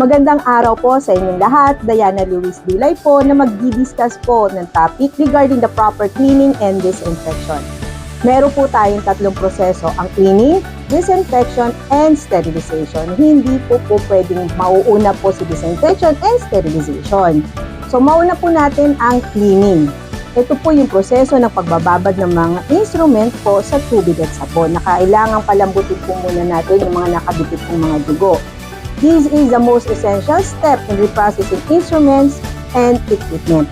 Magandang araw po sa inyong lahat. Diana Luis Dulay po na magdi-discuss po ng topic regarding the proper cleaning and disinfection. Meron po tayong tatlong proseso, ang cleaning, disinfection, and sterilization. Hindi po pwedeng mauuna po si disinfection and sterilization. So mauna po natin ang cleaning. Ito po yung proseso ng pagbababad ng mga instrument po sa tubig at sabon na kailangan palambutin po muna natin yung mga nakabitip pong mga dugo. This is the most essential step in reprocessing instruments and equipment.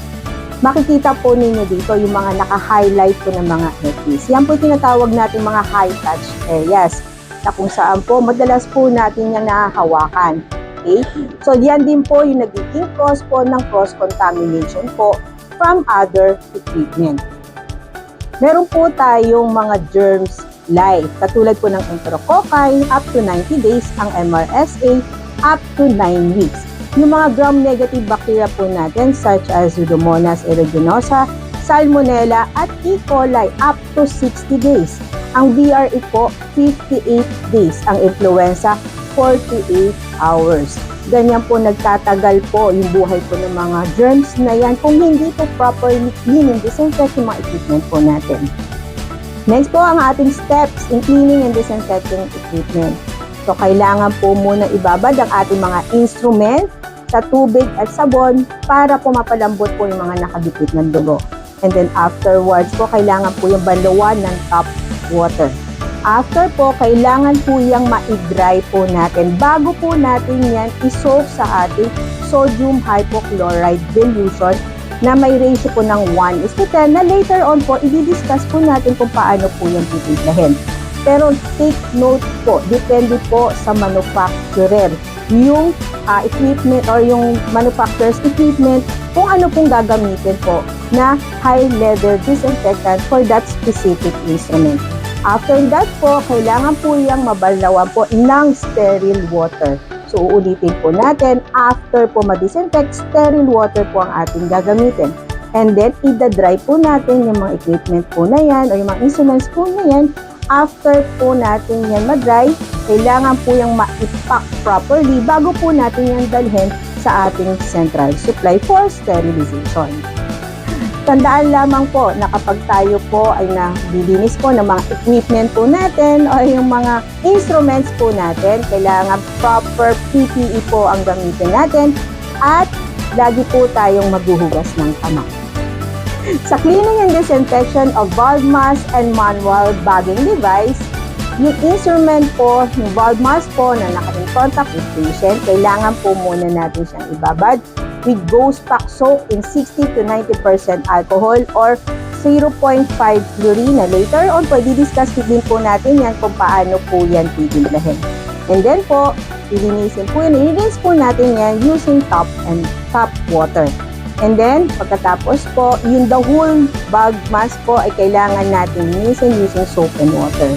Makikita po ninyo dito yung mga naka-highlight po ng mga edges. Yan po tinatawag natin mga high-touch areas na kung saan po madalas po natin yung nahahawakan. Okay? So yan din po yung nagiging cause po ng cross-contamination po from other equipment. Meron po tayong mga germs life, katulad po ng enterococci, up to 90 days, ang MRSA, up to 9 weeks. Yung mga gram-negative bacteria po natin, such as Pseudomonas aeruginosa, Salmonella, at E. coli, up to 60 days. Ang VRE po, 58 days. Ang influenza, 48 hours. Ganyan po nagtatagal po yung buhay po ng mga germs na yan kung hindi po properly clean and disinfect yung mga equipment po natin. Next po ang ating steps in cleaning and disinfecting equipment. So kailangan po muna ibabad ang ating mga instrument sa tubig at sabon para po mapalambot po yung mga nakabitbit ng dugo. And then afterwards po kailangan po yung banlawan ng tap water. After po, kailangan po yung ma-dry po natin. Bago po natin yan isoak sa ating sodium hypochlorite dilution na may ratio po ng 1:10 na later on po, i-discuss po natin kung paano po yung titimplahin. Pero take note po, depende po sa manufacturer. Yung equipment or yung manufacturer's equipment, kung ano pong gagamitin po na high-level disinfectant for that specific instrument. After that po, kailangan po yung mabanlawan po ng sterile water. So, uulitin po natin, after po ma-disinfect, sterile water po ang ating gagamitin. And then, i-dry po natin yung mga equipment po na yan o yung mga instruments po na yan. After po natin yan ma-dry, kailangan po yung ma-pack properly bago po natin yan dalhin sa ating central supply for sterilization. Tandaan lamang po na kapag tayo po ay nabilinis po ng mga equipment po natin o yung mga instruments po natin, kailangan proper PPE po ang gamitin natin at lagi po tayong maghuhugas ng kamay. Sa cleaning and disinfection of valve mask and manual bagging device, yung instrument po, yung valve mask po na naka-in-contact with patient, kailangan po muna natin siyang ibabad with ghost pack soap in 60 to 90% alcohol or 0.5 fluorine na later on po, i-discuss din po natin yan kung paano po yan titimplahin. And then po, ilinisin po yan, i-rinse po natin yan using tap water. And then, pagkatapos po, yung the whole bag mask po ay kailangan natin linisin using soap and water.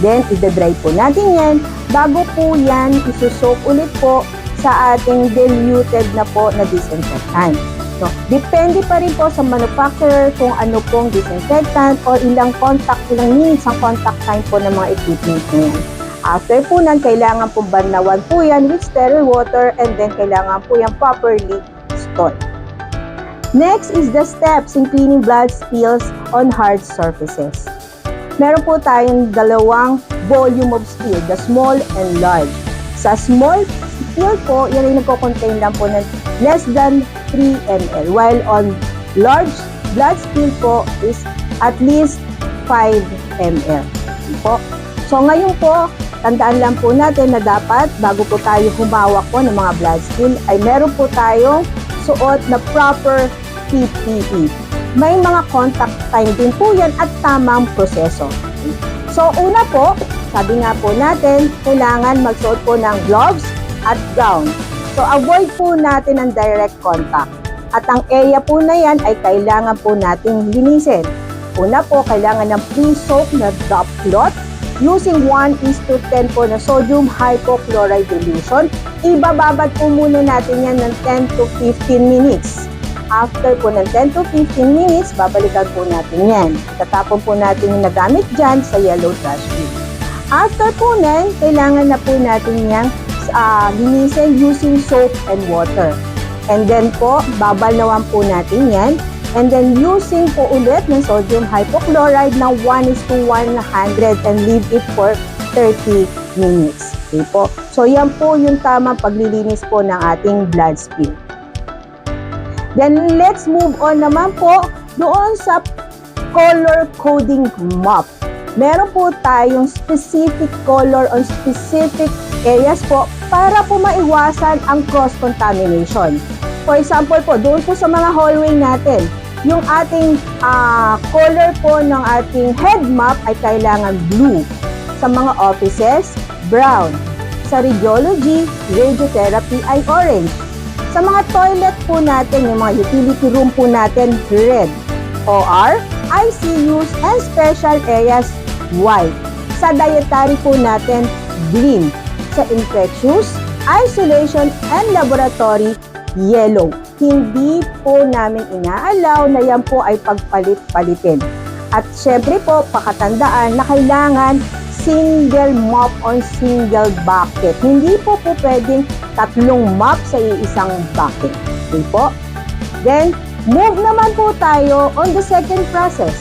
Then, i-dry po natin yan. Bago po yan, isusok ulit po sa ating diluted na po na disinfectant. So, depende pa rin po sa manufacturer kung ano pong disinfectant or ilang minutes ang contact time po ng mga equipment na yan. After po nan, kailangan po banlawan po yan with sterile water and then kailangan po yan properly stored. Next is the steps in cleaning blood spills on hard surfaces. Meron po tayong dalawang volume of spill, the small and large. Sa small spill po, yan ay nagko-contain lang po ng less than 3 ml. While on large blood spill po is at least 5 ml. Po. So ngayon po, tandaan lang po natin na dapat bago po tayo humawak po ng mga blood spill ay meron po tayong suot na proper PPE. May mga contact time din po yan at tamang proseso. So una po, sabi nga po natin, kailangan magsuot po ng gloves at gown. So avoid po natin ang direct contact. At ang area po na yan ay kailangan po nating linisin. Una po, kailangan ng pre-soak na drop cloth using 1:10 po na sodium hypochlorite dilution. Ibababad po muna natin yan ng 10 to 15 minutes. After po ng 10 to 15 minutes, babalikan po natin yan. Tatapon po natin yung nagamit dyan sa yellow trash bin. After po nun, kailangan na po natin yung linisin using soap and water. And then po, babalnawan po natin yan. And then using po ulit ng sodium hypochlorite na 1:100 and leave it for 30 minutes. Okay po. So yan po yung tamang paglilinis po ng ating blood spill. Then let's move on naman po doon sa color coding mop. Meron po tayong specific color on specific areas po para po maiwasan ang cross-contamination. For example po, doon po sa mga hallway natin, yung ating color po ng ating head map ay kailangan blue. Sa mga offices, brown. Sa radiology, radiotherapy ay orange. Sa mga toilet po natin, yung mga utility room po natin, red. OR, ICUs, and special areas, white. Sa dietary po natin, green. Sa infectious, isolation, and laboratory, yellow. Hindi po namin inaalaw na yan po ay pagpalit-palitin. At syempre po, pakatandaan na kailangan single mop on single bucket. Hindi po pwedeng tatlong mop sa isang bucket. Okay po? Then, move naman po tayo on the second process,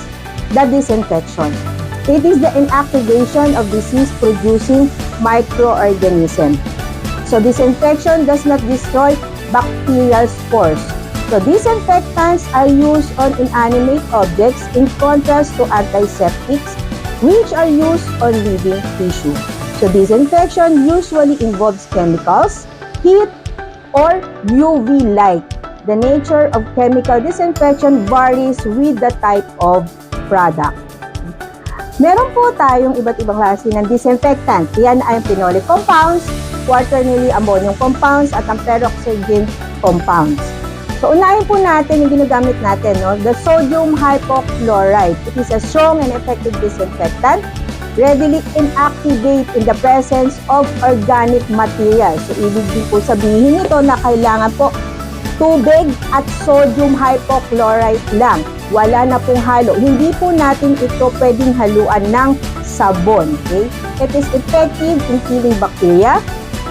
the disinfection. It is the inactivation of disease-producing microorganism. So, disinfection does not destroy bacterial spores. So, disinfectants are used on inanimate objects in contrast to antiseptics, which are used on living tissue. So, disinfection usually involves chemicals, heat, or UV light. The nature of chemical disinfection varies with the type of product. Meron po tayong iba't ibang klase ng disinfectant. Yan ay phenolic compounds, quaternary ammonium compounds, at ang peroxygen compounds. So, unahin po natin yung ginagamit natin, no? The sodium hypochlorite. It is a strong and effective disinfectant, readily inactivate in the presence of organic materials. So, ibig din po sabihin nito na kailangan po tubig at sodium hypochlorite lang. Wala na pong halo. Hindi po natin ito pwedeng haluan ng sabon. Okay? It is effective in killing bacteria,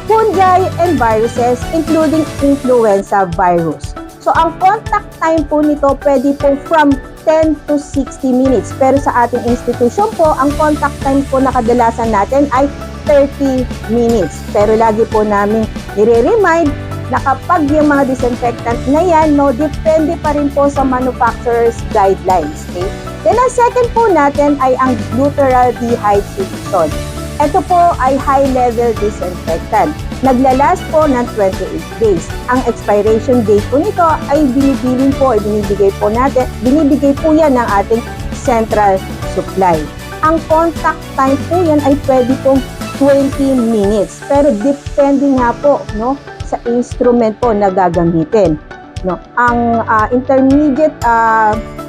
fungi, and viruses, including influenza virus. So, ang contact time po nito pwede po from 10 to 60 minutes. Pero sa ating institution po, ang contact time po na kadalasan natin ay 30 minutes. Pero lagi po namin nire-remind na kapag yung mga disinfectant na yan, no, depende pa rin po sa manufacturer's guidelines. Okay? Then, ang second po natin ay ang glutaraldehyde solution. Ito po ay high-level disinfectant. Naglalast po ng 28 days. Ang expiration date po nito ay binibigay po yan ng ating central supply. Ang contact time po yan ay pwede pong 20 minutes. Pero depende nga po, no, sa instrument po na gagamitin. No? Ang intermediate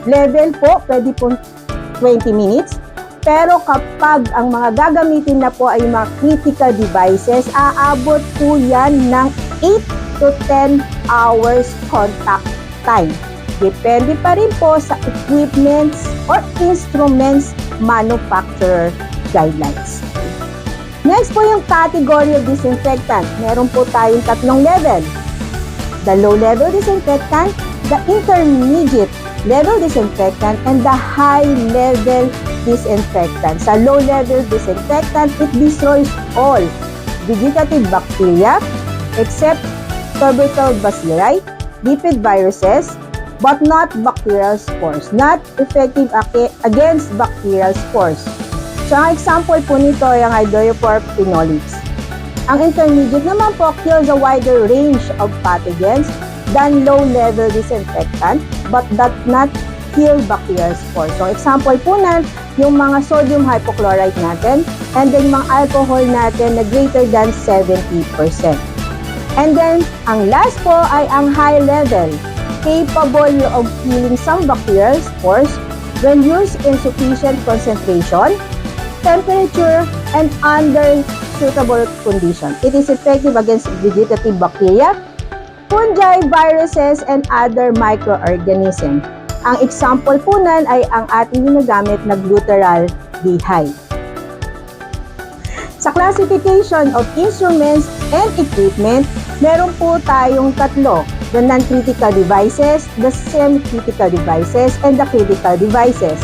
level po, pwede pong 20 minutes. Pero kapag ang mga gagamitin na po ay mga critical devices, aabot po yan ng 8 to 10 hours contact time. Depende pa rin po sa equipments or instruments manufacturer guidelines. Next po yung category of disinfectant. Meron po tayong tatlong level. The low-level disinfectant, the intermediate level disinfectant, and the high-level disinfectant. Sa low-level disinfectant, it destroys all vegetative bacteria except tubercle bacilli, lipid viruses, but not bacterial spores. Not effective against bacterial spores. So, ang example po nito ay ang iodophor phenolics. Ang intermediate naman po kills a wider range of pathogens than low-level disinfectant, but that not kill bacterial spores. So, example po na yung mga sodium hypochlorite natin, and then mga alcohol natin na greater than 70%. And then, ang last po ay ang high level, capable of killing some bacterial spores when used in sufficient concentration, temperature, and under suitable condition. It is effective against vegetative bacteria, fungi, viruses, and other microorganisms. Ang example po nan ay ang ating ginagamit na glutaraldehyde. Sa classification of instruments, and equipment, meron po tayong tatlo. The non-critical devices, the semi-critical devices, and the critical devices.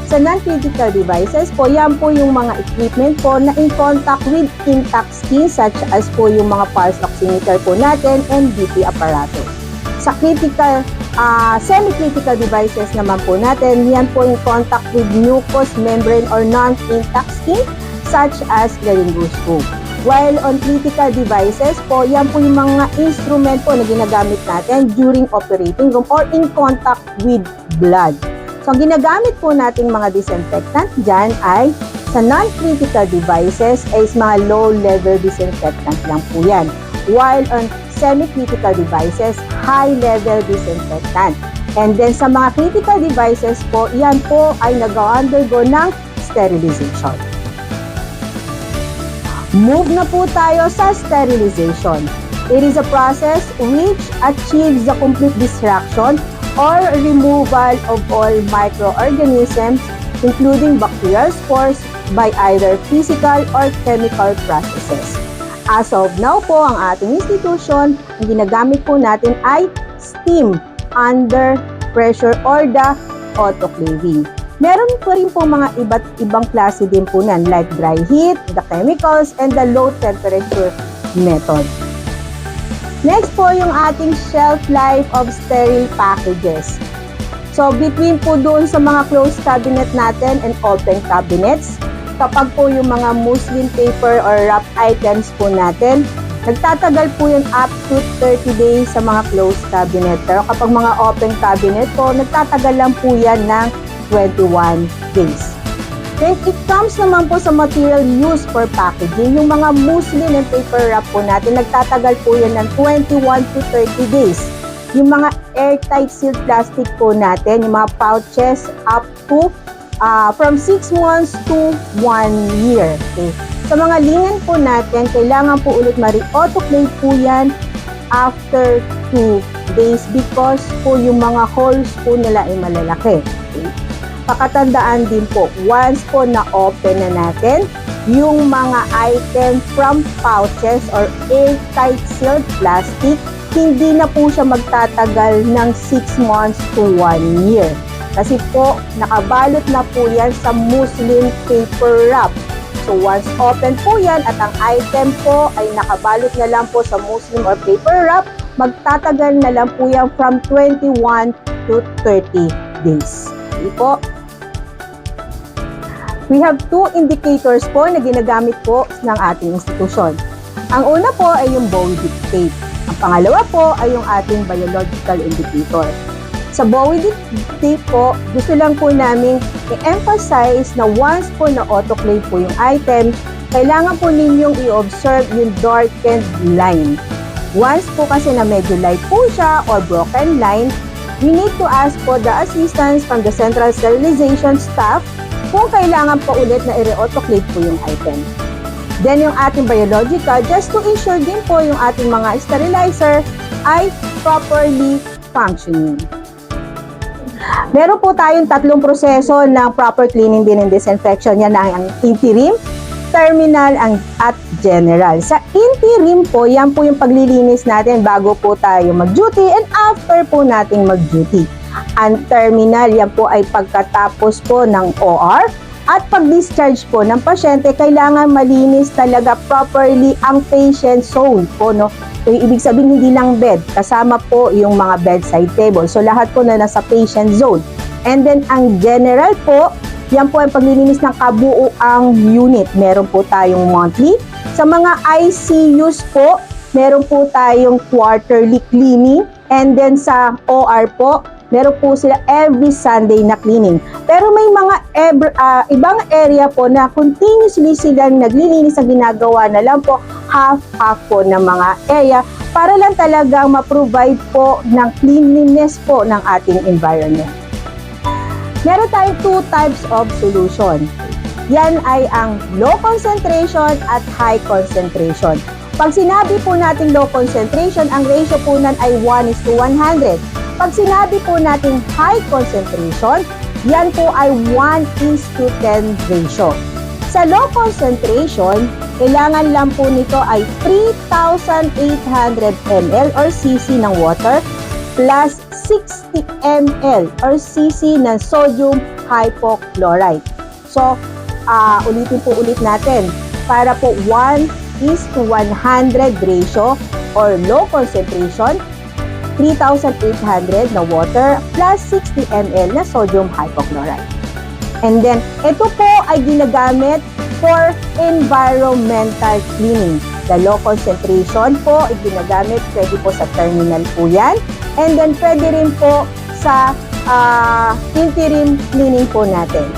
Sa non-critical devices po, yan po yung mga equipment po na in contact with intact skin such as po yung mga pulse oximeter po natin and BP apparatus. Sa critical, semi-critical devices naman po natin, yan po in contact with mucous membrane or non-intact skin such as laryngoscope. While on critical devices po, yan po yung mga instrument po na ginagamit natin during operating room or in contact with blood. So, ang ginagamit po nating mga disinfectant dyan ay sa non-critical devices ay mga low-level disinfectant lang po yan. While on semi-critical devices, high-level disinfectant. And then sa mga critical devices po, yan po ay nag-undergo ng sterilization. Move na po tayo sa sterilization. It is a process which achieves the complete destruction or removal of all microorganisms, including bacterial spores, by either physical or chemical processes. As of now po, ang ating institution, ang ginagamit po natin ay steam under pressure or the autoclaving. Meron po rin po mga iba't ibang klase din po nan like dry heat, the chemicals, and the low temperature method. Next po yung ating shelf life of sterile packages. So between po doon sa mga closed cabinet natin and open cabinets, kapag po yung mga muslin paper or wrap items po natin, nagtatagal po yun up to 30 days sa mga closed cabinet. Pero kapag mga open cabinet po, nagtatagal lang po yan ng 21 days. When it comes naman po sa material used for packaging, yung mga muslin and paper wrap po natin, nagtatagal po yan ng 21 to 30 days. Yung mga airtight sealed plastic po natin, yung mga pouches up to from 6 months to 1 year. Okay? Sa mga linen po natin, kailangan po ulit ma-autoclave po yan after 2 days because po yung mga holes po nila ay malalaki. Okay? Pakatandaan din po, once po na-open na natin, yung mga item from pouches or airtight sealed plastic, hindi na po siya magtatagal ng 6 months to 1 year. Kasi po, nakabalot na po yan sa muslin paper wrap. So once open po yan at ang item po ay nakabalot na lang po sa muslin or paper wrap, magtatagal na lang po yan from 21 to 30 days. Okay po. We have 2 indicators po na ginagamit po ng ating institusyon. Ang una po ay yung Bowie dictate. Ang pangalawa po ay yung ating biological indicator. Sa Bowie dictate po, gusto lang po namin i-emphasize na once po na autoclave po yung item, kailangan po ninyong i-observe yung darkened line. Once po kasi na medyo light po siya or broken line, we need to ask for the assistance from the central sterilization staff kung kailangan pa ulit na i-autoclave po yung item. Then yung ating biological, just to ensure din po yung ating mga sterilizer ay properly functioning. Meron po tayong 3 proseso ng proper cleaning din and disinfection. Yan ang interim, terminal, at general. Sa interim po, yan po yung paglilinis natin bago po tayo mag-duty and after po nating mag-duty. Ang terminal, yan po ay pagkatapos po ng OR at pag-discharge po ng pasyente, kailangan malinis talaga properly ang patient zone po, no? So, ibig sabihin hindi lang bed, kasama po yung mga bedside table. So, lahat po na nasa patient zone. And then, ang general po, yan po ang paglilinis ng kabuuang unit. Meron po tayong monthly. Sa mga ICUs po, meron po tayong quarterly cleaning. And then, sa OR po, meron po sila every Sunday na cleaning. Pero may mga ibang area po na continuously silang naglilinis na ginagawa na lang po half-half po ng mga area para lang talagang ma-provide po ng cleanliness po ng ating environment. Meron tayong 2 types of solution. Yan ay ang low concentration at high concentration. Pag sinabi po natin low concentration, ang ratio po nan ay 1:100. Pag sinabi po natin high concentration, yan po ay 1:10 ratio. Sa low concentration, Kailangan lang po nito ay 3,800 ml or cc ng water plus 60 ml or cc ng sodium hypochlorite. So, ulitin po ulit natin. Para po 1:100 ratio or low concentration, 3,800 na water plus 60 ml na sodium hypochlorite. And then, ito po ay ginagamit for environmental cleaning. The low concentration po ay ginagamit, pwede po sa terminal po yan. And then, pwede rin po sa interim cleaning po natin.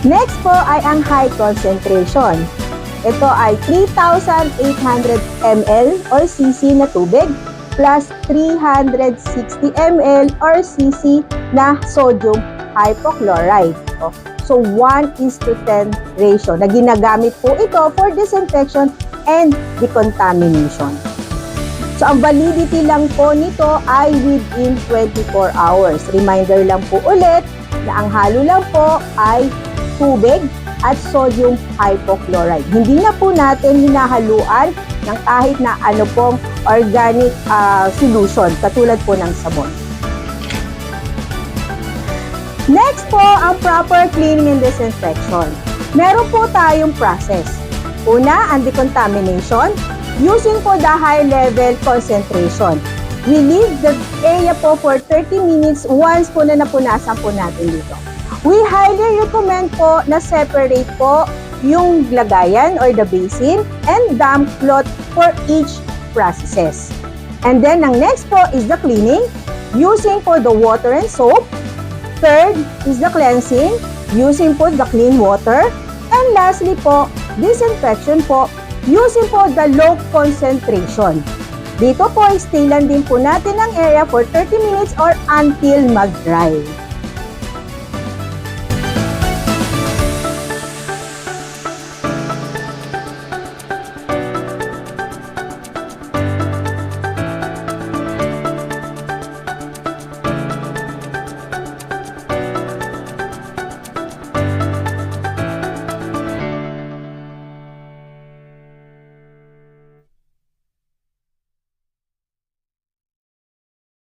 Next po ay ang high concentration. Ito ay 3,800 ml or cc na tubig plus 360 ml or cc na sodium hypochlorite. So, 1:10 ratio na ginagamit po ito for disinfection and decontamination. So, ang validity lang po nito ay within 24 hours. Reminder lang po ulit na ang halo lang po ay tubig at sodium hypochlorite. Hindi na po natin hinahaluan ng kahit na ano pong organic solution, katulad po ng sabon. Next po, ang proper cleaning and disinfection. Meron po tayong process. Una, ang decontamination, using po the high level concentration. We leave the area po for 30 minutes once po na napunasan po natin dito. We highly recommend po na separate po yung lagayan or the basin and damp cloth for each processes. And then, ang next po is the cleaning, using po the water and soap. Third is the cleansing, using po the clean water. And lastly po, disinfection po, using po the low concentration. Dito po, stay lang din po natin ang area for 30 minutes or until mag-dry.